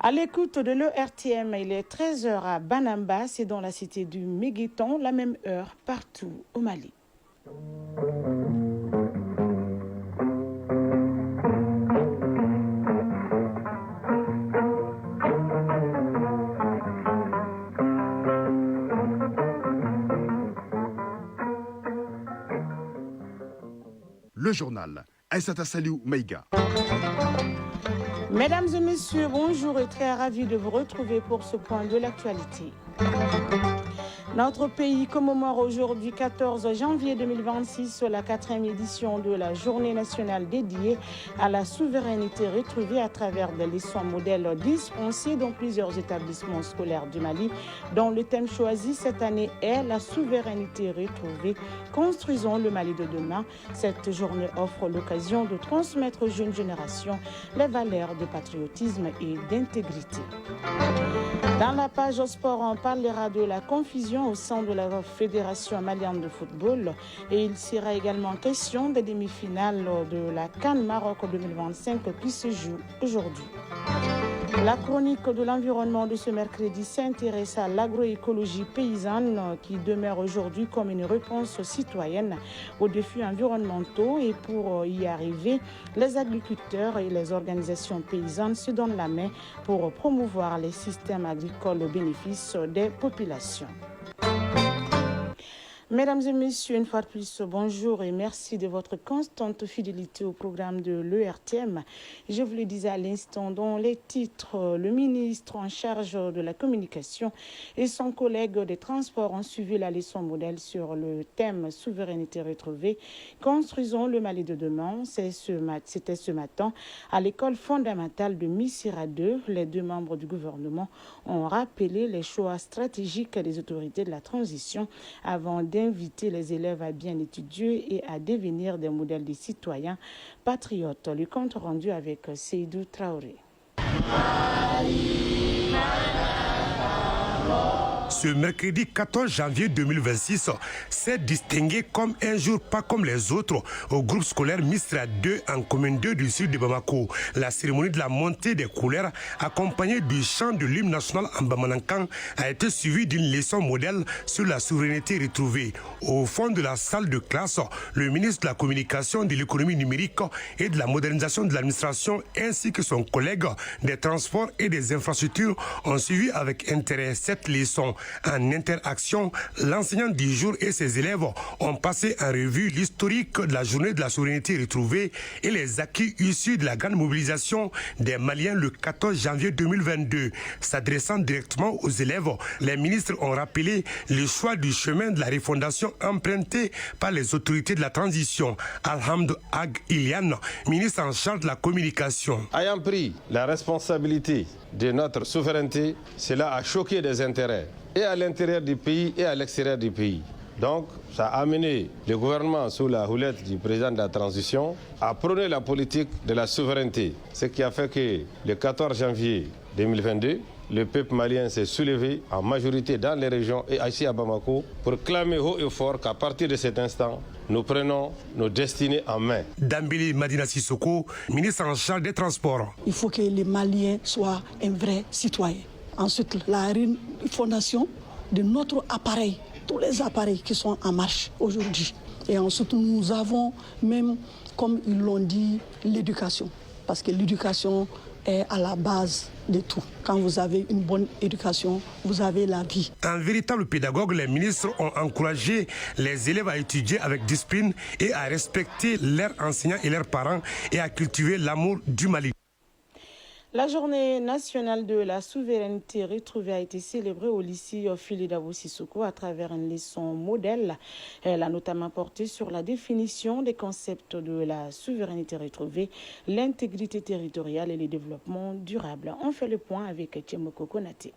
À l'écoute de l'ERTM, il est 13h à Banamba, c'est dans la cité du Méguéton, la même heure partout au Mali. Le journal, Aïssata Saliou Maïga. Mesdames et messieurs, bonjour et très ravi de vous retrouver pour ce point de l'actualité. Notre pays commémore aujourd'hui 14 janvier 2026 la 4e édition de la Journée nationale dédiée à la souveraineté retrouvée à travers des leçons modèles dispensées dans plusieurs établissements scolaires du Mali, dont le thème choisi cette année est la souveraineté retrouvée. Construisons le Mali de demain. Cette journée offre l'occasion de transmettre aux jeunes générations les valeurs de patriotisme et d'intégrité. Dans la page au sport, on parlera de la confusion au sein de la Fédération malienne de football et il sera également question des demi-finales de la CAN Maroc 2025 qui se joue aujourd'hui. La chronique de l'environnement de ce mercredi s'intéresse à l'agroécologie paysanne qui demeure aujourd'hui comme une réponse citoyenne aux défis environnementaux et pour y arriver, les agriculteurs et les organisations paysannes se donnent la main pour promouvoir les systèmes agricoles au bénéfice des populations. Mesdames et messieurs, une fois de plus, bonjour et merci de votre constante fidélité au programme de l'ERTM. Je vous le disais à l'instant, dans les titres, le ministre en charge de la communication et son collègue des transports ont suivi la leçon modèle sur le thème souveraineté retrouvée. Construisons le Mali de demain. C'était ce matin à l'école fondamentale de Missira 2. Les deux membres du gouvernement ont rappelé les choix stratégiques des autorités de la transition avant d'inviter les élèves à bien étudier et à devenir des modèles de citoyens patriotes. Le compte rendu avec Seydou Traoré. Ce mercredi 14 janvier 2026 s'est distingué comme un jour pas comme les autres au groupe scolaire Mistra 2 en commune 2 du sud de Bamako. La cérémonie de la montée des couleurs accompagnée du chant de l'hymne national en Bamanankan a été suivie d'une leçon modèle sur la souveraineté retrouvée. Au fond de la salle de classe, le ministre de la communication, de l'économie numérique et de la modernisation de l'administration ainsi que son collègue des transports et des infrastructures ont suivi avec intérêt cette leçon. En interaction, l'enseignant du jour et ses élèves ont passé en revue l'historique de la journée de la souveraineté retrouvée et les acquis issus de la grande mobilisation des Maliens le 14 janvier 2022. S'adressant directement aux élèves, les ministres ont rappelé le choix du chemin de la refondation emprunté par les autorités de la transition. Alhamdou Ag Ilian, ministre en charge de la communication. Ayant pris la responsabilité de notre souveraineté, cela a choqué des intérêts, et à l'intérieur du pays et à l'extérieur du pays. Donc, ça a amené le gouvernement sous la houlette du président de la transition à prôner la politique de la souveraineté. Ce qui a fait que le 14 janvier 2022, le peuple malien s'est soulevé en majorité dans les régions et ici à Bamako pour clamer haut et fort qu'à partir de cet instant, nous prenons nos destinées en main. Dambili Madina Sissoko, ministre en charge des transports. Il faut que les Maliens soient un vrai citoyen. Ensuite, la refondation de notre appareil, tous les appareils qui sont en marche aujourd'hui. Et ensuite, nous avons même, comme ils l'ont dit, l'éducation. Parce que l'éducation est à la base de tout. Quand vous avez une bonne éducation, vous avez la vie. Un véritable pédagogue, les ministres ont encouragé les élèves à étudier avec discipline et à respecter leurs enseignants et leurs parents et à cultiver l'amour du Mali. La journée nationale de la souveraineté retrouvée a été célébrée au lycée Fili Dabo Sissoko à travers une leçon modèle. Elle a notamment porté sur la définition des concepts de la souveraineté retrouvée, l'intégrité territoriale et le développement durable. On fait le point avec Tchemoko Konaté.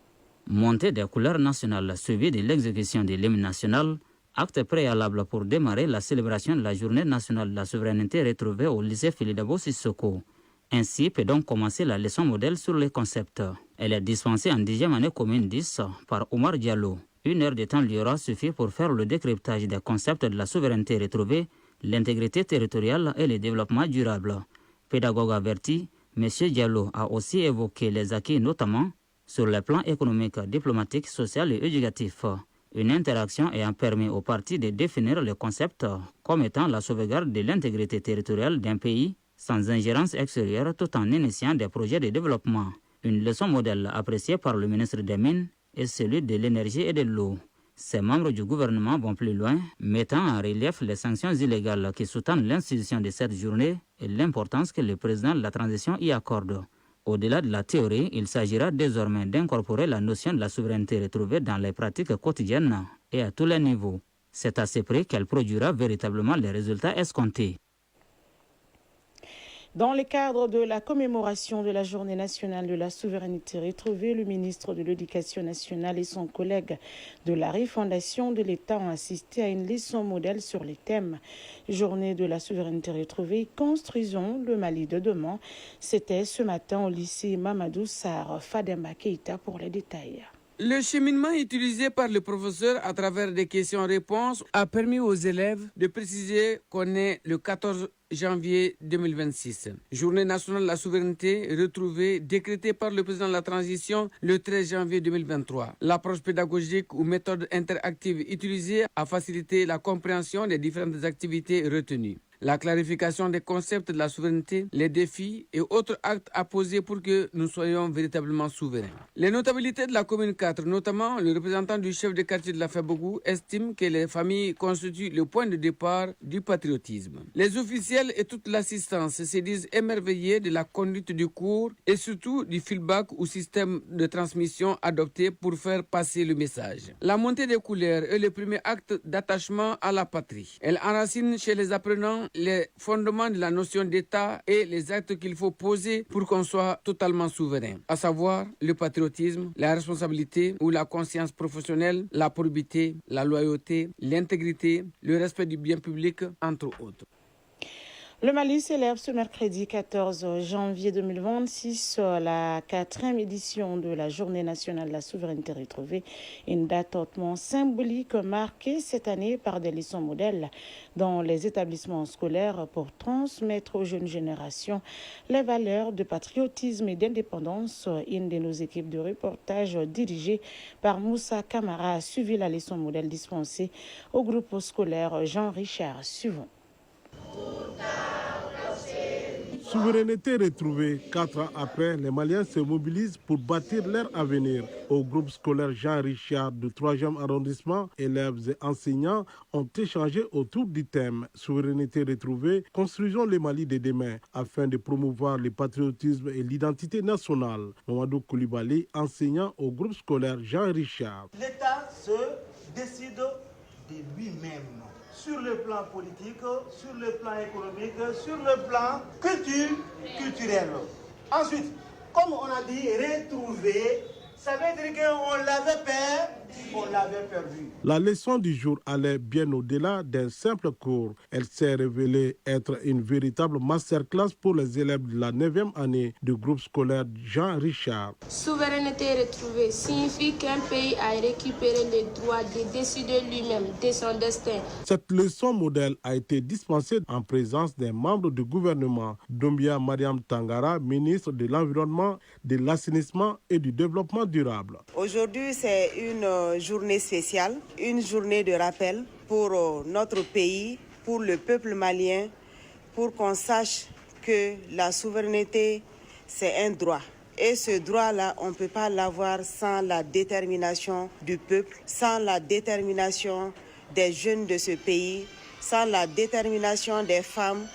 Montée des couleurs nationales suivie de l'exécution de l'hymne national, acte préalable pour démarrer la célébration de la journée nationale de la souveraineté retrouvée au lycée Fili Dabo Sissoko. Ainsi peut donc commencer la leçon modèle sur les concepts. Elle est dispensée en 10e année commune 10 par Omar Diallo. 1 heure de temps lui aura suffi pour faire le décryptage des concepts de la souveraineté retrouvée, l'intégrité territoriale et le développement durable. Pédagogue averti, M. Diallo a aussi évoqué les acquis notamment sur les plans économiques, diplomatiques, social et éducatif. Une interaction ayant permis aux parties de définir le concept comme étant la sauvegarde de l'intégrité territoriale d'un pays sans ingérence extérieure tout en initiant des projets de développement. Une leçon modèle appréciée par le ministre des Mines est celui de l'énergie et de l'eau. Ces membres du gouvernement vont plus loin, mettant en relief les sanctions illégales qui sous-tendent l'institution de cette journée et l'importance que le président de la transition y accorde. Au-delà de la théorie, il s'agira désormais d'incorporer la notion de la souveraineté retrouvée dans les pratiques quotidiennes et à tous les niveaux. C'est à ce prix qu'elle produira véritablement les résultats escomptés. Dans le cadre de la commémoration de la Journée nationale de la souveraineté retrouvée, le ministre de l'Éducation nationale et son collègue de la refondation de l'État ont assisté à une leçon modèle sur les thèmes Journée de la souveraineté retrouvée, construisons le Mali de demain. C'était ce matin au lycée Mamadou Sarr. Fademba Keïta pour les détails. Le cheminement utilisé par le professeur à travers des questions-réponses a permis aux élèves de préciser qu'on est le 14 janvier 2026. Journée nationale de la souveraineté retrouvée, décrétée par le président de la transition le 13 janvier 2023. L'approche pédagogique ou méthode interactive utilisée a facilité la compréhension des différentes activités retenues. La clarification des concepts de la souveraineté, les défis et autres actes à poser pour que nous soyons véritablement souverains. Les notabilités de la commune 4, notamment le représentant du chef de quartier de la Febougou, estiment que les familles constituent le point de départ du patriotisme. Les officiels et toute l'assistance se disent émerveillés de la conduite du cours et surtout du feedback ou système de transmission adopté pour faire passer le message. La montée des couleurs est le premier acte d'attachement à la patrie. Elle enracine chez les apprenants les fondements de la notion d'État et les actes qu'il faut poser pour qu'on soit totalement souverain, à savoir le patriotisme, la responsabilité ou la conscience professionnelle, la probité, la loyauté, l'intégrité, le respect du bien public, entre autres. Le Mali célèbre ce mercredi 14 janvier 2026 la 4e édition de la Journée nationale de la souveraineté retrouvée, une date hautement symbolique marquée cette année par des leçons modèles dans les établissements scolaires pour transmettre aux jeunes générations les valeurs de patriotisme et d'indépendance. Une de nos équipes de reportage dirigée par Moussa Kamara a suivi la leçon modèle dispensée au groupe scolaire Jean-Richard. Suivant. Souveraineté retrouvée. 4 ans après, les Maliens se mobilisent pour bâtir leur avenir. Au groupe scolaire Jean-Richard du 3e arrondissement, élèves et enseignants ont échangé autour du thème Souveraineté retrouvée, construisons le Mali de demain, afin de promouvoir le patriotisme et l'identité nationale. Mamadou Koulibaly, enseignant au groupe scolaire Jean-Richard. L'État se décide de lui-même. Sur le plan politique, sur le plan économique, sur le plan culturel. Ensuite, comme on a dit, retrouver, ça veut dire qu'on l'avait perdu. La leçon du jour allait bien au-delà d'un simple cours. Elle s'est révélée être une véritable masterclass pour les élèves de la 9e année du groupe scolaire Jean-Richard. Souveraineté retrouvée signifie qu'un pays a récupéré le droit de décider lui-même de son destin. Cette leçon modèle a été dispensée en présence des membres du gouvernement. Doumbia Mariam Tangara, ministre de l'Environnement, de l'Assainissement et du Développement durable. Aujourd'hui, c'est une journée spéciale, une journée de rappel pour notre pays, pour le peuple malien, pour qu'on sache que la souveraineté, c'est un droit. Et ce droit-là, on ne peut pas l'avoir sans la détermination du peuple, sans la détermination des jeunes de ce pays, sans la détermination des femmes,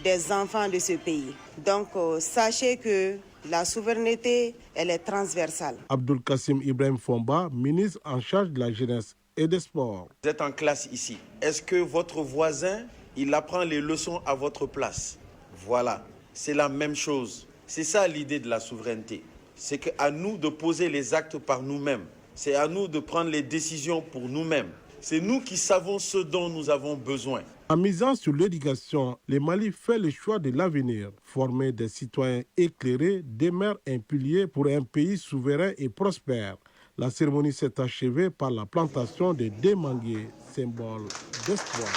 des enfants de ce pays. Donc, sachez que la souveraineté, elle est transversale. Abdul Kassim Ibrahim Fomba, ministre en charge de la jeunesse et des sports. Vous êtes en classe ici. Est-ce que votre voisin, il apprend les leçons à votre place? Voilà, c'est la même chose. C'est ça l'idée de la souveraineté. C'est qu'à nous de poser les actes par nous-mêmes. C'est à nous de prendre les décisions pour nous-mêmes. C'est nous qui savons ce dont nous avons besoin. En misant sur l'éducation, le Mali fait le choix de l'avenir. Former des citoyens éclairés demeure un pilier pour un pays souverain et prospère. La cérémonie s'est achevée par la plantation de 2 manguiers, symbole d'espoir.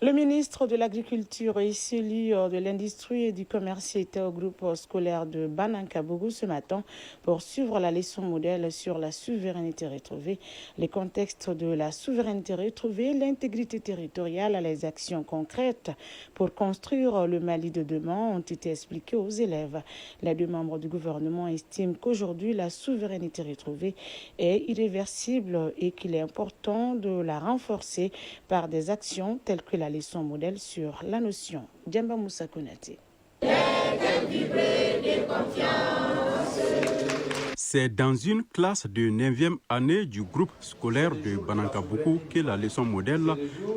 Le ministre de l'Agriculture et celui de l'Industrie et du Commerce était au groupe scolaire de Banankabougou ce matin pour suivre la leçon modèle sur la souveraineté retrouvée, les contextes de la souveraineté retrouvée, l'intégrité territoriale, les actions concrètes pour construire le Mali de demain ont été expliquées aux élèves. Les deux membres du gouvernement estiment qu'aujourd'hui la souveraineté retrouvée est irréversible et qu'il est important de la renforcer par des actions telles que la leçon modèle sur la notion. Djamba Moussa Konate. C'est dans une classe de 9e année du groupe scolaire de Banankabougou que la leçon modèle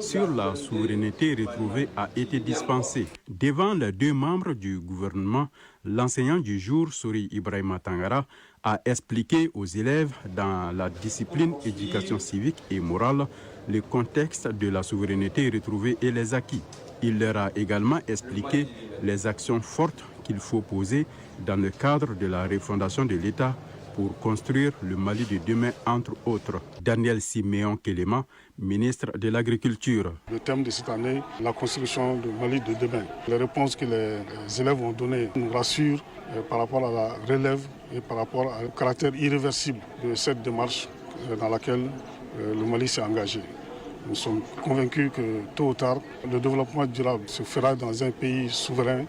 sur la souveraineté retrouvée a été dispensée. Devant les deux membres du gouvernement, l'enseignant du jour, Souri Ibrahima Tangara, a expliqué aux élèves dans la discipline éducation civique et morale le contexte de la souveraineté retrouvée et les acquis. Il leur a également expliqué les actions fortes qu'il faut poser dans le cadre de la refondation de l'État pour construire le Mali de demain, entre autres. Daniel Siméon Kelema, ministre de l'Agriculture. Le thème de cette année, la construction du Mali de demain. Les réponses que les élèves ont données nous rassurent par rapport à la relève et par rapport au caractère irréversible de cette démarche dans laquelle le Mali s'est engagé. Nous sommes convaincus que tôt ou tard, le développement durable se fera dans un pays souverain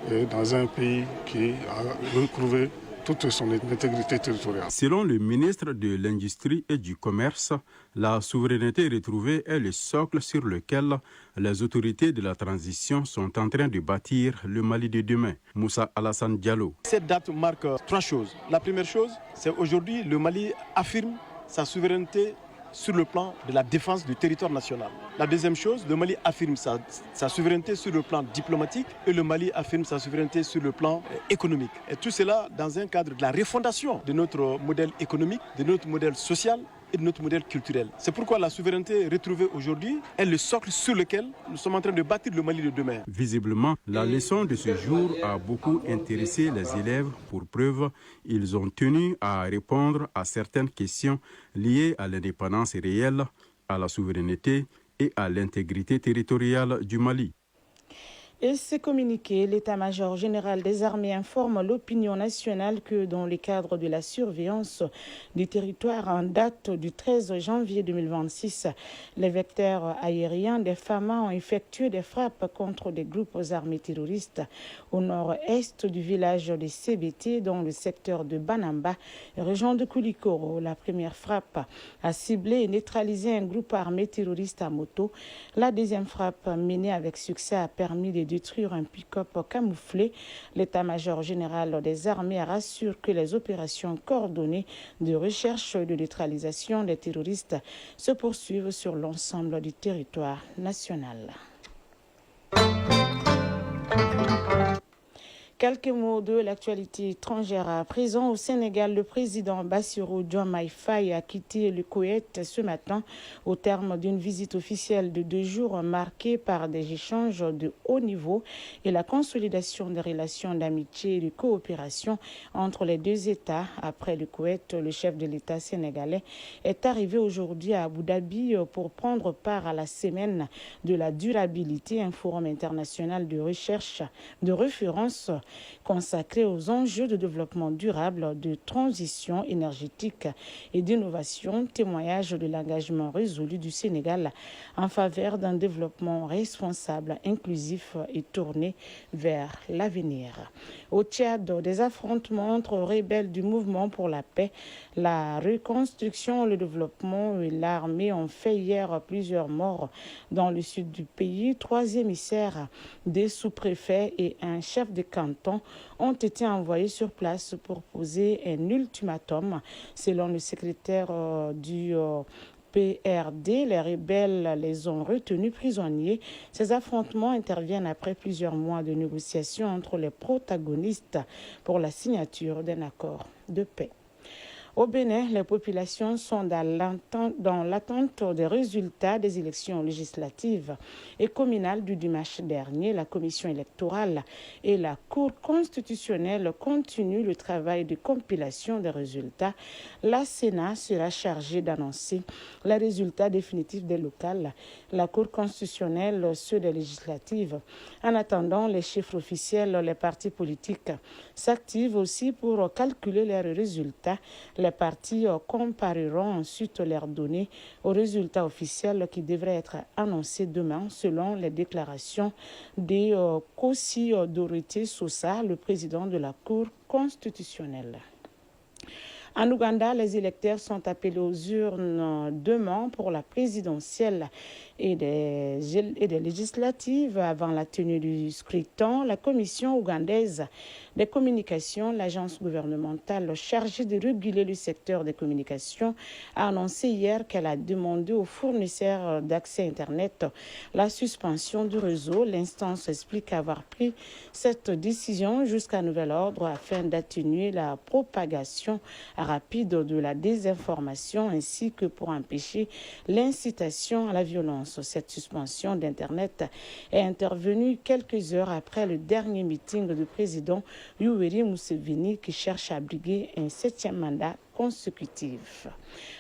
et dans un pays qui a retrouvé toute son intégrité territoriale. Selon le ministre de l'Industrie et du Commerce, la souveraineté retrouvée est le socle sur lequel les autorités de la transition sont en train de bâtir le Mali de demain. Moussa Alassane Diallo. Cette date marque trois choses. La première chose, c'est aujourd'hui le Mali affirme sa souveraineté sur le plan de la défense du territoire national. La deuxième chose, le Mali affirme sa souveraineté sur le plan diplomatique et le Mali affirme sa souveraineté sur le plan économique. Et tout cela dans un cadre de la refondation de notre modèle économique, de notre modèle social et de notre modèle culturel. C'est pourquoi la souveraineté retrouvée aujourd'hui est le socle sur lequel nous sommes en train de bâtir le Mali de demain. Visiblement, la leçon de ce jour a beaucoup intéressé les élèves. Pour preuve, ils ont tenu à répondre à certaines questions liées à l'indépendance réelle, à la souveraineté et à l'intégrité territoriale du Mali. Et c'est communiqué, l'état-major général des armées informe l'opinion nationale que dans le cadre de la surveillance du territoire en date du 13 janvier 2026, les vecteurs aériens des FAMA ont effectué des frappes contre des groupes armés terroristes au nord-est du village de CBT dans le secteur de Banamba, région de Koulikoro. La première frappe a ciblé et neutralisé un groupe armé terroriste à moto. La deuxième frappe menée avec succès a permis de détruire un pick-up camouflé. L'état-major général des armées rassure que les opérations coordonnées de recherche et de neutralisation des terroristes se poursuivent sur l'ensemble du territoire national. Quelques mots de l'actualité étrangère. À présent, au Sénégal, le président Bassirou Diomaye Faye a quitté le Koweït ce matin au terme d'une visite officielle de 2 jours marquée par des échanges de haut niveau et la consolidation des relations d'amitié et de coopération entre les deux États. Après le Koweït, le chef de l'État sénégalais est arrivé aujourd'hui à Abu Dhabi pour prendre part à la semaine de la durabilité, un forum international de recherche, de référence consacré aux enjeux de développement durable, de transition énergétique et d'innovation, témoignage de l'engagement résolu du Sénégal en faveur d'un développement responsable, inclusif et tourné vers l'avenir. Au Tchad, des affrontements entre rebelles du mouvement pour la paix, la reconstruction, le développement et l'armée ont fait hier plusieurs morts dans le sud du pays. 3 émissaires, des sous-préfets et un chef de canton ont été envoyés sur place pour poser un ultimatum. Selon le secrétaire du PRD, les rebelles les ont retenus prisonniers. Ces affrontements interviennent après plusieurs mois de négociations entre les protagonistes pour la signature d'un accord de paix. Au Bénin, les populations sont dans l'attente des résultats des élections législatives et communales du dimanche dernier. La commission électorale et la Cour constitutionnelle continuent le travail de compilation des résultats. La Sénat sera chargée d'annoncer les résultats définitifs des locales, la Cour constitutionnelle ceux des législatives. En attendant les chiffres officiels, les partis politiques s'activent aussi pour calculer leurs résultats. Les partis compariront ensuite leurs données aux résultats officiels qui devraient être annoncés demain selon les déclarations de Kossi Dorothée Sosa, le président de la Cour constitutionnelle. En Ouganda, les électeurs sont appelés aux urnes demain pour la présidentielle et des législatives avant la tenue du scrutin. La commission ougandaise des communications, l'agence gouvernementale chargée de réguler le secteur des communications, a annoncé hier qu'elle a demandé aux fournisseurs d'accès Internet la suspension du réseau. L'instance explique avoir pris cette décision jusqu'à nouvel ordre afin d'atténuer la propagation rapide de la désinformation ainsi que pour empêcher l'incitation à la violence. Cette suspension d'Internet est intervenue quelques heures après le dernier meeting du président Yoweri Museveni qui cherche à briguer un 7e mandat consécutif.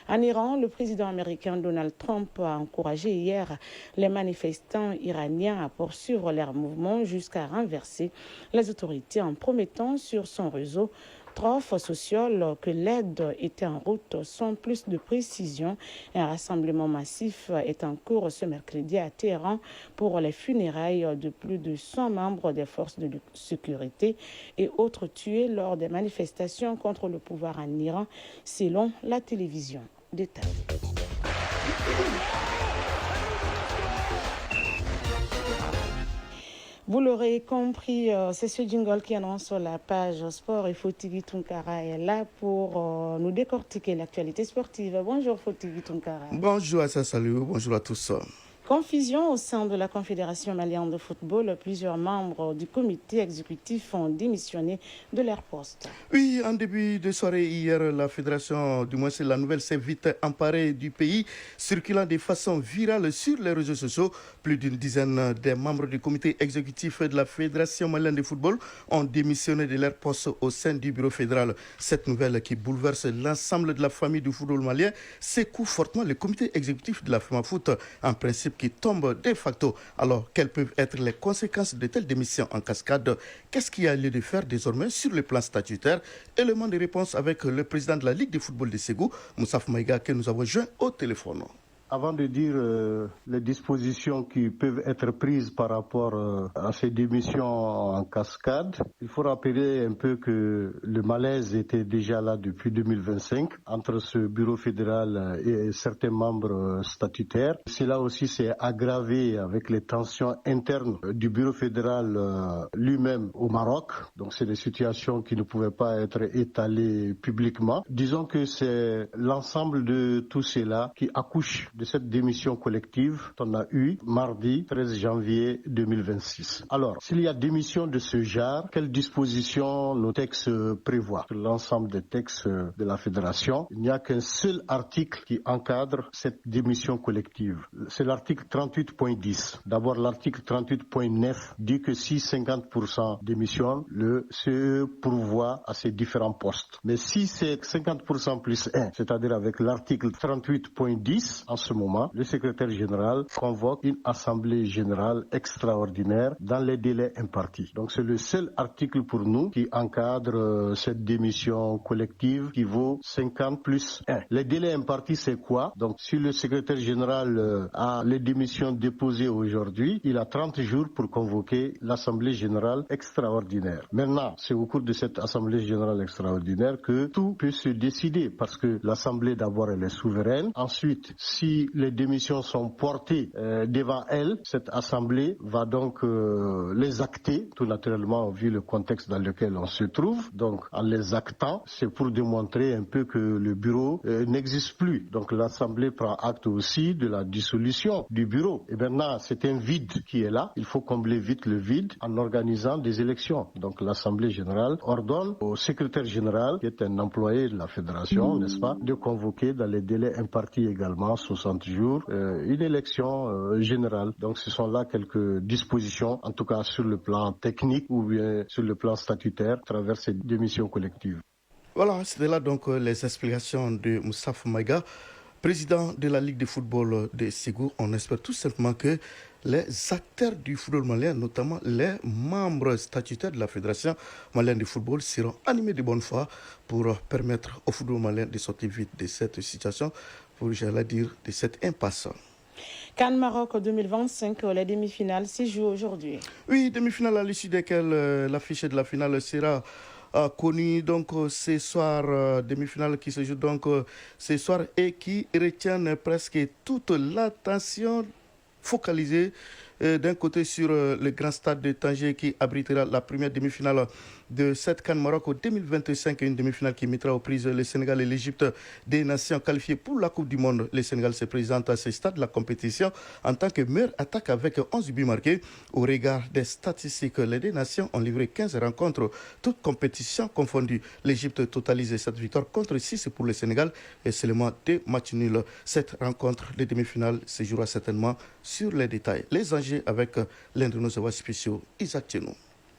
En Iran, le président américain Donald Trump a encouragé hier les manifestants iraniens à poursuivre leur mouvement jusqu'à renverser les autorités en promettant sur son réseau Truth Social que l'aide était en route. Sans plus de précision, un rassemblement massif est en cours ce mercredi à Téhéran pour les funérailles de plus de 100 membres des forces de sécurité et autres tués lors des manifestations contre le pouvoir en Iran, selon la télévision. Détail. Vous l'aurez compris, c'est ce jingle qui annonce sur la page sport et Fotigui Tunkara est là pour nous décortiquer l'actualité sportive. Bonjour Fotigui Tunkara. Bonjour à Salou, bonjour à tous. Confusion au sein de la Confédération malienne de football. Plusieurs membres du comité exécutif ont démissionné de leur poste. Oui, en début de soirée hier, la fédération, du moins c'est la nouvelle, s'est vite emparée du pays, circulant de façon virale sur les réseaux sociaux. Plus d'une dizaine des membres du comité exécutif de la Fédération malienne de football ont démissionné de leur poste au sein du bureau fédéral. Cette nouvelle qui bouleverse l'ensemble de la famille du football malien secoue fortement le comité exécutif de la FEMAFOOT, en principe qui tombe de facto. Alors, quelles peuvent être les conséquences de telles démissions en cascade? Qu'est-ce qu'il y a lieu de faire désormais sur le plan statutaire? Élément de réponse avec le président de la Ligue de football de Ségou, Moussaf Maïga, que nous avons joint au téléphone. Avant de dire les dispositions qui peuvent être prises par rapport à ces démissions en cascade, il faut rappeler un peu que le malaise était déjà là depuis 2025 entre ce bureau fédéral et certains membres statutaires. Cela aussi s'est aggravé avec les tensions internes du bureau fédéral lui-même au Maroc. Donc c'est des situations qui ne pouvaient pas être étalées publiquement. Disons que c'est l'ensemble de tout cela qui accouche de cette démission collective qu'on a eue mardi 13 janvier 2026. Alors, s'il y a démission de ce genre, quelles dispositions nos textes prévoient? Sur l'ensemble des textes de la fédération, il n'y a qu'un seul article qui encadre cette démission collective. C'est l'article 38.10. D'abord, l'article 38.9 dit que si 50% démissionnent, le CE pourvoit à ces différents postes. Mais si c'est 50% plus 1, c'est-à-dire avec l'article 38.10, en ce moment, le secrétaire général convoque une assemblée générale extraordinaire dans les délais impartis. Donc c'est le seul article pour nous qui encadre cette démission collective qui vaut 50 plus 1. Les délais impartis, c'est quoi? Donc si le secrétaire général a les démissions déposées aujourd'hui, il a 30 jours pour convoquer l'assemblée générale extraordinaire. Maintenant, c'est au cours de cette assemblée générale extraordinaire que tout peut se décider parce que l'assemblée d'abord elle est souveraine. Ensuite, si si les démissions sont portées devant elle, cette assemblée va donc les acter, tout naturellement vu le contexte dans lequel on se trouve. Donc en les actant, c'est pour démontrer un peu que le bureau n'existe plus. Donc l'assemblée prend acte aussi de la dissolution du bureau. Et maintenant, c'est un vide qui est là. Il faut combler vite le vide en organisant des élections. Donc l'assemblée générale ordonne au secrétaire général, qui est un employé de la fédération, n'est-ce pas, de convoquer dans les délais impartis également, 60 jours, une élection générale. Donc ce sont là quelques dispositions, en tout cas sur le plan technique ou bien sur le plan statutaire, à travers ces démissions collectives. Voilà, c'était là donc les explications de Moustapha Maïga, président de la Ligue de football de Ségou. On espère tout simplement que les acteurs du football malien, notamment les membres statutaires de la Fédération malienne de football, seront animés de bonne foi pour permettre au football malien de sortir vite de cette situation, pour, j'allais dire, de cette impasse. CAN Maroc 2025, les demi-finales s'y jouent aujourd'hui. Oui, demi-finale à l'issue desquelles l'affiche de la finale sera connu donc ce soir, demi-finale qui se joue donc ce soir et qui retiennent presque toute l'attention focalisée d'un côté sur le grand stade de Tanger qui abritera la première demi-finale de cette CAN Maroc 2025, une demi-finale qui mettra aux prises le Sénégal et l'Égypte, des nations qualifiées pour la Coupe du Monde. Le Sénégal se présente à ce stade de la compétition en tant que meilleure attaque avec 11 buts marqués. Au regard des statistiques, les deux nations ont livré 15 rencontres, toutes compétitions confondues. L'Égypte totalise 7 victoires contre 6 pour le Sénégal et seulement 2 matchs nuls. Cette rencontre de demi-finale se jouera certainement sur les détails. Les enjeux avec l'un de nos envois spéciaux, Isaac Tchenou.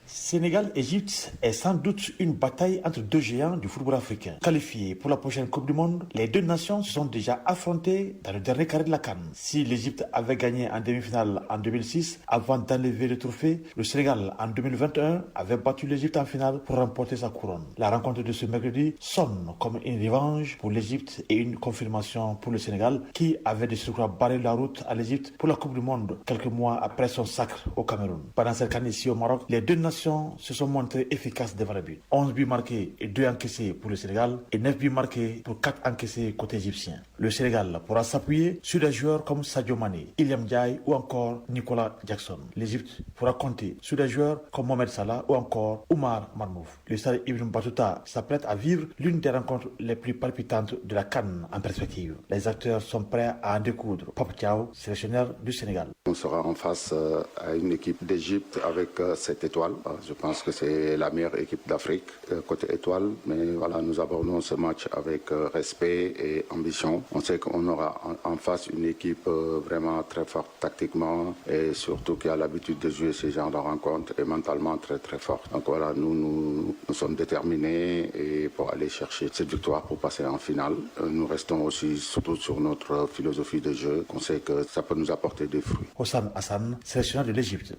Sénégal-Égypte est sans doute une bataille entre deux géants du football africain. Qualifiés pour la prochaine Coupe du Monde, les deux nations se sont déjà affrontées dans le dernier carré de la CAN. Si l'Égypte avait gagné en demi-finale en 2006 avant d'enlever le trophée, le Sénégal en 2021 avait battu l'Égypte en finale pour remporter sa couronne. La rencontre de ce mercredi sonne comme une revanche pour l'Égypte et une confirmation pour le Sénégal qui avait de surcroît barré la route à l'Égypte pour la Coupe du Monde quelques mois après son sacre au Cameroun. Pendant cette CAN ici au Maroc, les deux nations se sont montrées efficaces devant le but. 11 buts marqués et 2 encaissés pour le Sénégal et 9 buts marqués pour 4 encaissés côté égyptien. Le Sénégal pourra s'appuyer sur des joueurs comme Sadio Mané, Iliam Ndiaye ou encore Nicolas Jackson. L'Égypte pourra compter sur des joueurs comme Mohamed Salah ou encore Oumar Marmouf. Le stade Ibn Battuta s'apprête à vivre l'une des rencontres les plus palpitantes de la CAN en perspective. Les acteurs sont prêts à en découdre. Pape Thiaw, sélectionneur du Sénégal. On sera en face à une équipe d'Égypte avec 7 étoiles. Je pense que c'est la meilleure équipe d'Afrique côté étoile, mais voilà, nous abordons ce match avec respect et ambition. On sait qu'on aura en face une équipe vraiment très forte tactiquement et surtout qui a l'habitude de jouer ce genre de rencontres et mentalement très très forte. Donc voilà, nous sommes déterminés et pour aller chercher cette victoire pour passer en finale. Nous restons aussi surtout sur notre philosophie de jeu, qu'on sait que ça peut nous apporter des fruits. Hossam Hassan, sélectionneur de l'Égypte.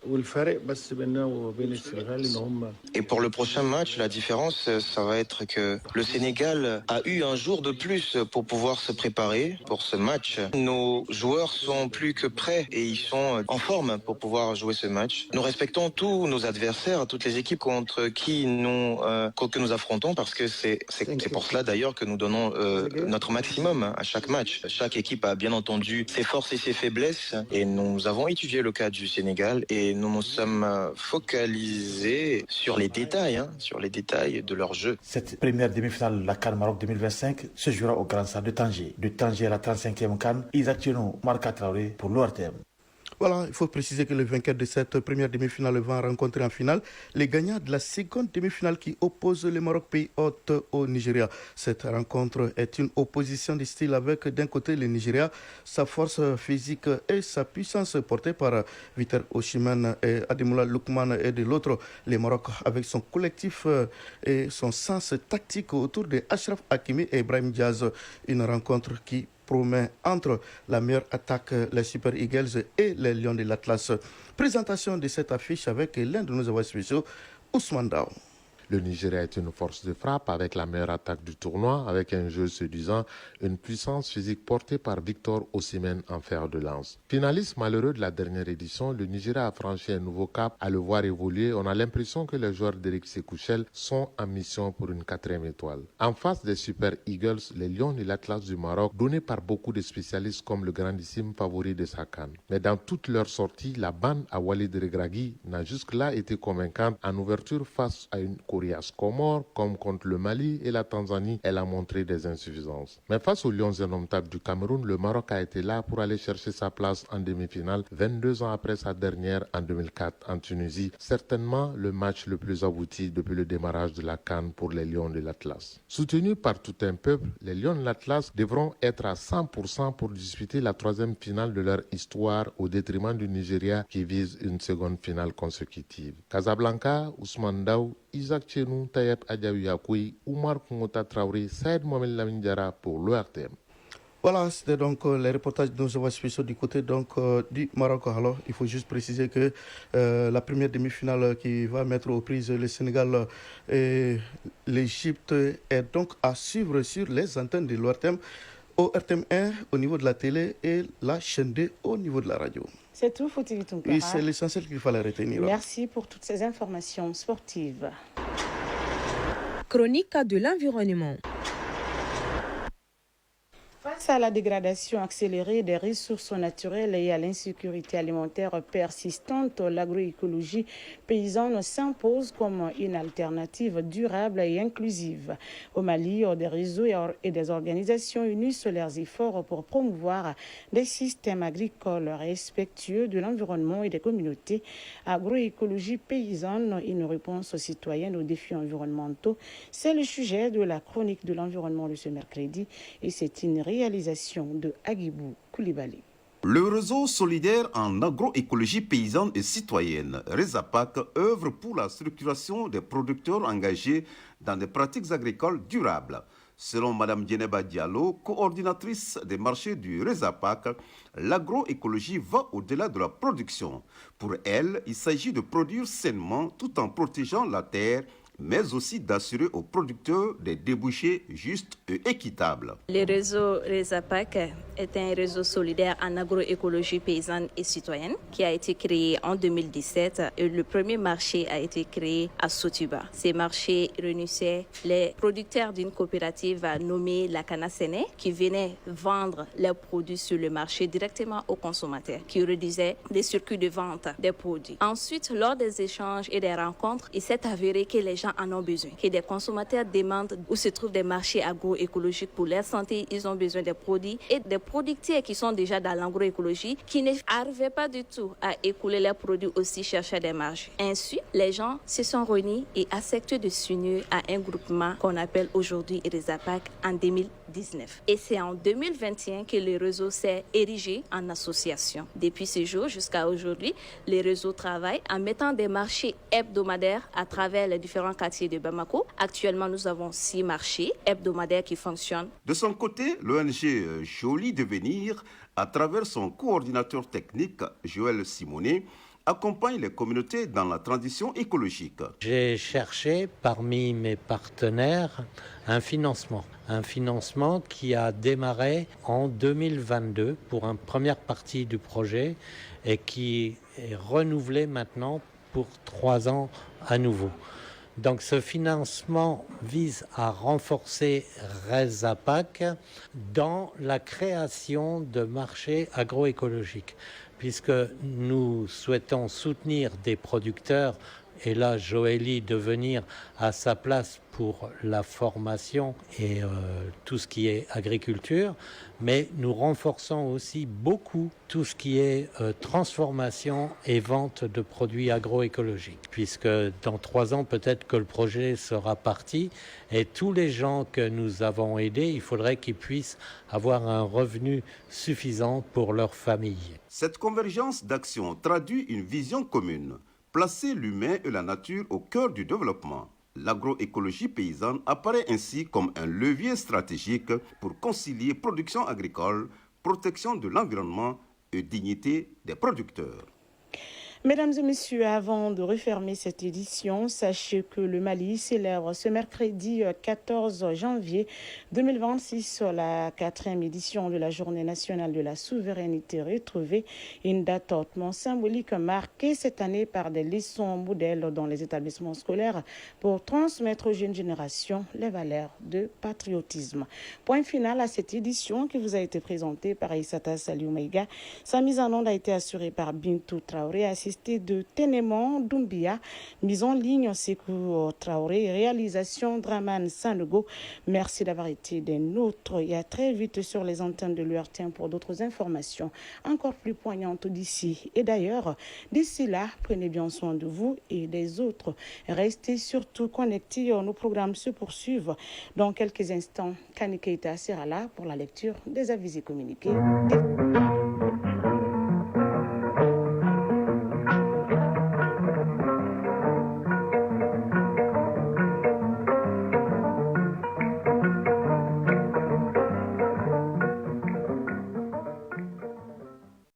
Et pour le prochain match, la différence, ça va être que le Sénégal a eu un jour de plus pour pouvoir se préparer pour ce match. Nos joueurs sont plus que prêts et ils sont en forme pour pouvoir jouer ce match. Nous respectons tous nos adversaires, toutes les équipes contre qui que nous affrontons parce que c'est pour cela d'ailleurs que nous donnons notre maximum à chaque match. Chaque équipe a bien entendu ses forces et ses faiblesses et nous avons étudié le cas du Sénégal et nous nous sommes focalisés sur les détails de leur jeu. Cette première demi-finale de la CAN Maroc 2025 se jouera au Grand Stade de Tanger. De Tanger à la 35e CAN, Isaac Tchenou, Marca Traoré pour l'ORTM. Voilà, il faut préciser que le vainqueur de cette première demi-finale va rencontrer en finale les gagnants de la seconde demi-finale qui oppose le Maroc pays hôte au Nigeria. Cette rencontre est une opposition de style avec d'un côté le Nigeria, sa force physique et sa puissance portée par Victor Osimhen et Ademola Lookman et de l'autre le Maroc avec son collectif et son sens tactique autour de Achraf Hakimi et Brahim Diaz. Une rencontre qui promet entre la meilleure attaque, les Super Eagles et les Lions de l'Atlas. Présentation de cette affiche avec l'un de nos envoyés spéciaux, Ousmane Dao. Le Nigeria est une force de frappe avec la meilleure attaque du tournoi, avec un jeu séduisant, une puissance physique portée par Victor Osimhen en fer de lance. Finaliste malheureux de la dernière édition, le Nigeria a franchi un nouveau cap. À le voir évoluer, on a l'impression que les joueurs d'Eric Sekouchel sont en mission pour une 4e étoile. En face des Super Eagles, les Lions de l'Atlas du Maroc, donnés par beaucoup de spécialistes comme le grandissime favori de sa CAN. Mais dans toutes leurs sorties, la bande à Walid Regragui n'a jusque-là été convaincante. En ouverture face à une coriace Comore, comme contre le Mali et la Tanzanie, elle a montré des insuffisances. Mais face aux Lions indomptables du Cameroun, le Maroc a été là pour aller chercher sa place en demi-finale 22 ans après sa dernière en 2004 en Tunisie. Certainement le match le plus abouti depuis le démarrage de la CAN pour les Lions de l'Atlas. Soutenus par tout un peuple, les Lions de l'Atlas devront être à 100% pour disputer la 3e finale de leur histoire au détriment du Nigeria qui vise une seconde finale consécutive. Casablanca, Ousmane Daou, Isaac Chenou, Tayeb Adjaouyakoui, Oumar Koungota Traoré, Saïd Mohamed Lamine Diarra pour l'ORTM. Voilà, c'était donc les reportages de nos envois spéciaux du côté du Maroc. Alors, il faut juste préciser que la première demi-finale qui va mettre aux prises le Sénégal et l'Égypte est donc à suivre sur les antennes de l'ORTM, au RTM1 au niveau de la télé et la chaîne 2 au niveau de la radio. C'est tout, Foutili Tounkara. Oui, c'est l'essentiel qu'il fallait retenir. Merci pour toutes ces informations sportives. Chronique de l'environnement. Face à la dégradation accélérée des ressources naturelles et à l'insécurité alimentaire persistante, l'agroécologie paysanne s'impose comme une alternative durable et inclusive. Au Mali, des réseaux et des organisations unissent leurs efforts pour promouvoir des systèmes agricoles respectueux de l'environnement et des communautés. Agroécologie paysanne, une réponse citoyenne aux défis environnementaux, c'est le sujet de la chronique de l'environnement de ce mercredi et c'est une réalisation de Agibou Koulibaly. Le réseau solidaire en agroécologie paysanne et citoyenne, RESAPAC, œuvre pour la structuration des producteurs engagés dans des pratiques agricoles durables. Selon Mme Djeneba Diallo, coordinatrice des marchés du RESAPAC, l'agroécologie va au-delà de la production. Pour elle, il s'agit de produire sainement tout en protégeant la terre, mais aussi d'assurer aux producteurs des débouchés justes et équitables. Le réseau RESAPAC est un réseau solidaire en agroécologie paysanne et citoyenne qui a été créé en 2017 et le premier marché a été créé à Sotuba. Ces marchés réunissaient les producteurs d'une coopérative nommée la Canasene qui venaient vendre leurs produits sur le marché directement aux consommateurs qui réduisaient les circuits de vente des produits. Ensuite, lors des échanges et des rencontres, il s'est avéré que les gens en ont besoin, que des consommateurs demandent où se trouvent des marchés agroécologiques pour leur santé. Ils ont besoin des produits et des producteurs qui sont déjà dans l'agroécologie qui n'arrivaient pas du tout à écouler leurs produits aussi chercher des marges. Ainsi, les gens se sont réunis et accepté de s'unir à un groupement qu'on appelle aujourd'hui RESAPAC en 2019. Et c'est en 2021 que le réseau s'est érigé en association. Depuis ce jour jusqu'à aujourd'hui, le réseau travaille en mettant des marchés hebdomadaires à travers les différents quartiers de Bamako. Actuellement, nous avons 6 marchés hebdomadaires qui fonctionnent. De son côté, l'ONG Jolie Devenir, à travers son coordinateur technique, Joël Simonet, accompagne les communautés dans la transition écologique. J'ai cherché parmi mes partenaires un financement qui a démarré en 2022 pour une première partie du projet et qui est renouvelé maintenant pour 3 ans à nouveau. Donc ce financement vise à renforcer RESAPAC dans la création de marchés agroécologiques, puisque nous souhaitons soutenir des producteurs, et là Joëlie Devenir à sa place pour la formation et tout ce qui est agriculture, mais nous renforçons aussi beaucoup tout ce qui est transformation et vente de produits agroécologiques, puisque dans 3 ans peut-être que le projet sera parti et tous les gens que nous avons aidés, il faudrait qu'ils puissent avoir un revenu suffisant pour leur famille. Cette convergence d'actions traduit une vision commune, placer l'humain et la nature au cœur du développement. L'agroécologie paysanne apparaît ainsi comme un levier stratégique pour concilier production agricole, protection de l'environnement et dignité des producteurs. Mesdames et messieurs, avant de refermer cette édition, sachez que le Mali célèbre ce mercredi 14 janvier 2026 la 4e édition de la Journée nationale de la souveraineté retrouvée, une date hautement symbolique marquée cette année par des leçons modèles dans les établissements scolaires pour transmettre aux jeunes générations les valeurs de patriotisme. Point final à cette édition qui vous a été présentée par Issata Saliou Maïga. Sa mise en onde a été assurée par Bintou Traoré, assistée de Ténémon Doumbia, mise en ligne Sekou Traoré, réalisation Draman Sanogo. Merci d'avoir été des nôtres et à très vite sur les antennes de l'URTM pour d'autres informations encore plus poignantes d'ici et d'ailleurs. D'ici là, prenez bien soin de vous et des autres. Restez surtout connectés, nos programmes se poursuivent. Dans quelques instants, Kani Keita sera là pour la lecture des avis et communiqués.